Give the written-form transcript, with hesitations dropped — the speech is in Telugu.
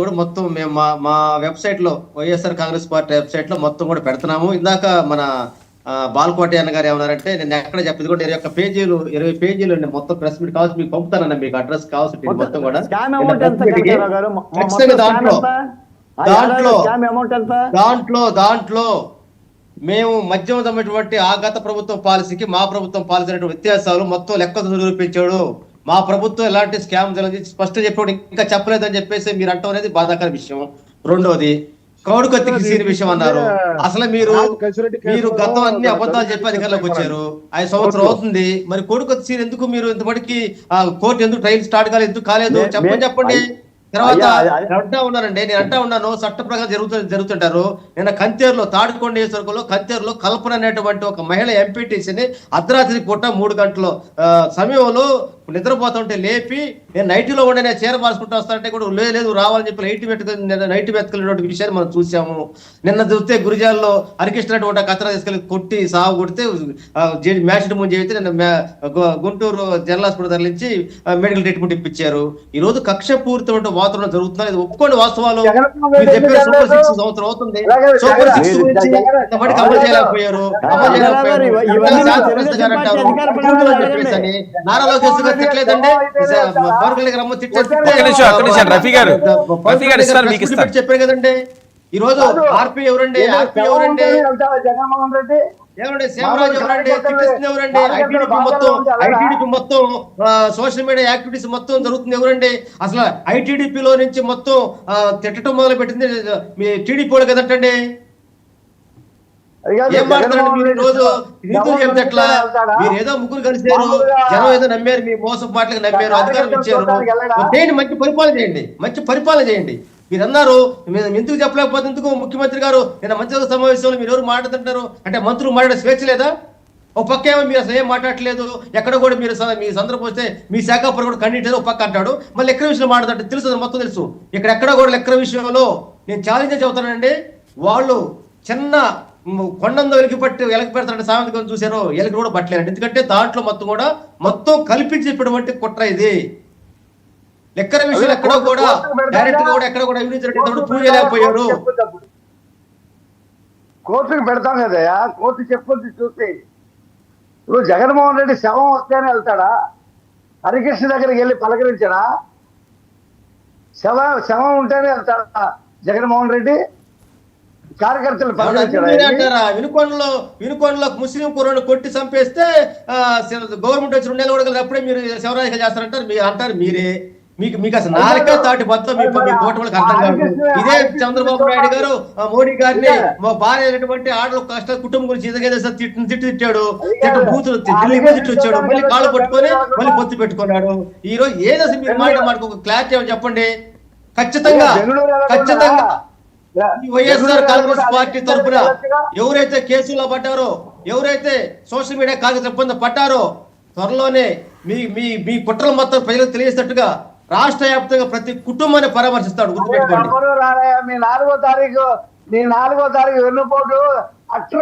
కూడా మొత్తం మేము మా మా వెబ్సైట్ లో వైఎస్ఆర్ కాంగ్రెస్ పార్టీ వెబ్సైట్ లో మొత్తం కూడా పెడుతున్నాము. ఇందాక మన బాలకోటి అన్న గారు ఏమన్నారంటే, నేను ఎక్కడ చెప్పేది కూడా 20 పేజీలు మొత్తం ప్రెస్ మీట్ కావాల్సి మీకు పంపుతానన్న, మీకు అడ్రస్ కావాల్సి మొత్తం కూడా దాంట్లో మేము మధ్యమమైనటువంటి ఆ గత ప్రభుత్వం పాలసీకి మా ప్రభుత్వం పాలసీ అనేటువంటి వ్యత్యాసాలు మొత్తం లెక్క చూపించాడు. మా ప్రభుత్వం ఎలాంటి స్కామ్ జరిగింది స్పష్టంగా చెప్పాడు. ఇంకా చెప్పలేదని చెప్పేసి మీరు అంటాం అనేది బాధాకర విషయం. రెండోది, కౌడు కత్తికి సీని విషయం అన్నారు. అసలు మీరు గతం అన్ని అబద్ధాలు చెప్పి అధికారంలోకి వచ్చారు. 5 సంవత్సరం అవుతుంది. మరి కౌడు కత్తి సీన్ ఎందుకు మీరు ఇంతమటికి కోర్టు ఎందుకు ట్రయల్ స్టార్ట్ కాలేదు, ఎందుకు కాలేదు చెప్పండి. తర్వాత నేను అంటా ఉన్నాను, చట్ట ప్రకారం జరుగుతుంటారు. నిన్న కంతేరులో, తాడుకొండ నియోజకవర్గంలో కంతేరులో కల్పన అనేటువంటి ఒక మహిళ ఎంపీటీసీని అర్ధరాత్రి పూట 3 గంటల సమయంలో నిద్రపోతుంటే లేపి, నేను నైట్లో ఉండే నేను చీర మార్చుకుంటూ వస్తానంటే కూడా లేదు రావాలని చెప్పి నైట్ వెతుకునేటువంటి విషయాన్ని మనం చూసాము. నిన్న చూస్తే గురిజాల్లో హరికృష్ణ కత్తెర తీసుకెళ్ళి కొట్టి సాగు కొడితే మ్యాచ్ ముందు చెబితే నిన్న గుంటూరు జనరల్ హాస్పిటల్ తరలించి మెడికల్ ట్రీట్మెంట్ ఇప్పించారు. ఈ రోజు కక్ష పూరిత వాతావరణం జరుగుతున్నా ఇది ఒప్పుకోండి వాస్తవాలు. మీరు చెప్పే సూపర్ 6 సంవత్సరం అవుతుంది. సూపర్ 6 గురించి అమలు చేయలేకపోయారు. నారా లోకేష్ గారు తిట్టలేదండి, చెప్పారు కదండి. ఈ రోజు ఆర్పీ ఎవరండి, జగన్మోహన్ రెడ్డి ఎవరండి, సేమరాజు ఎవరండి, తిప్పిస్తుంది ఎవరండి, ఐటీడీపీ మొత్తం సోషల్ మీడియా యాక్టివిటీస్ మొత్తం జరుగుతుంది ఎవరండి. అసలు ఐటీడీపీలో నుంచి మొత్తం తిట్టడం మొదలు పెట్టింది మీ టీడీపీ వాళ్ళు కదంటండి. ఏం మాట్లాడండి మీరు? రోజు నీతులు చెప్తే ఎట్లా? మీరు ఏదో ముగ్గురు కలిసారు, జనం ఏదో నమ్మారు, మీ మోసం మాటలకు నమ్మారు, అధికారం ఇచ్చారు. మంచి పరిపాలన చేయండి. మీరు అన్నారు ఎందుకు చెప్పలేకపోతే ఎందుకు ముఖ్యమంత్రి గారు నిన్న మంత్రివర్గ సమావేశంలో మీరు ఎవరు మాట్లాడుతుంటారు అంటే, మంత్రులు మాట్లాడే స్వేచ్ఛ లేదా? ఒక పక్క ఏమో మీరు అసలు ఏం మాట్లాడలేదు, ఎక్కడ కూడా మీరు మీ సందర్భం వస్తే మీ శాఖ కూడా కన్నీటి ఒక పక్క అంటాడు, మళ్ళీ లెక్కల విషయంలో మాట్లాడుతుంటే తెలుసు, మొత్తం తెలుసు. ఎక్కడ కూడా లెక్కల విషయంలో నేను ఛాలెంజ్ చెబుతానండి. వాళ్ళు చిన్న కొండందో వెలికి పెడతారంటే సామెత చూసారు, ఎలికి కూడా పట్టలేరండి. ఎందుకంటే దాంట్లో మొత్తం కల్పించి చెప్పినటువంటి కుట్ర ఇది. లెక్కల విషయంలో ఎక్కడ కూడా డైరెక్ట్ గా కూడా ఎక్కడ కూడా ప్రూవ్ చేయలేకపోయారు. కోర్టుకు పెడతాం కదయా, కోర్టు చెప్పుకుంది చూస్తే. ఇప్పుడు జగన్మోహన్ రెడ్డి శవం వస్తేనే వెళ్తాడా? హరికృష్ణ దగ్గరికి వెళ్ళి పలకరించాడా? శవం ఉంటేనే వెళ్తాడా జగన్మోహన్ రెడ్డి? కార్యకర్తలు వినుకొండలో ముస్లిం కుర్రను కొట్టి చంపేస్తే గవర్నమెంట్ వచ్చి 2 నెలలు కూడా అప్పుడే మీరు శివరాజు చేస్తారంటారు. మీరు అంటారు మీరే, మీకు అసలు నాలుక తాటి బద్దం మీ కోటలకు అర్థం కాదు. ఇదే చంద్రబాబు నాయుడు గారు మోడీ గారిని మా భార్య అయినటువంటి ఆడల కష్ట కుటుంబం గురించి తిట్టాడు, బూతులు తిట్టాడు, మళ్ళీ కాళ్ళు పట్టుకొని మళ్ళీ పొత్తు పెట్టుకున్నాడు. ఈ రోజు ఏదైనా మీరు మాకు ఒక క్లారిటీ చెప్పండి. ఖచ్చితంగా వైఎస్ఆర్ కాంగ్రెస్ పార్టీ తరఫున ఎవరైతే కేసుల్లో పడ్డారో, ఎవరైతే సోషల్ మీడియా కాంగ్రెస్ ఇబ్బంది పడ్డారో, త్వరలోనే మీ కుట్రలు మొత్తం ప్రజలకు తెలియజేసినట్టుగా రాష్ట్ర వ్యాప్తంగా ప్రతి కుటుంబాన్ని పరామర్శిస్తాడు, గుర్తుపెట్టుకోండి. మీ 4వ తారీఖు వెన్నుపోటు అట్ర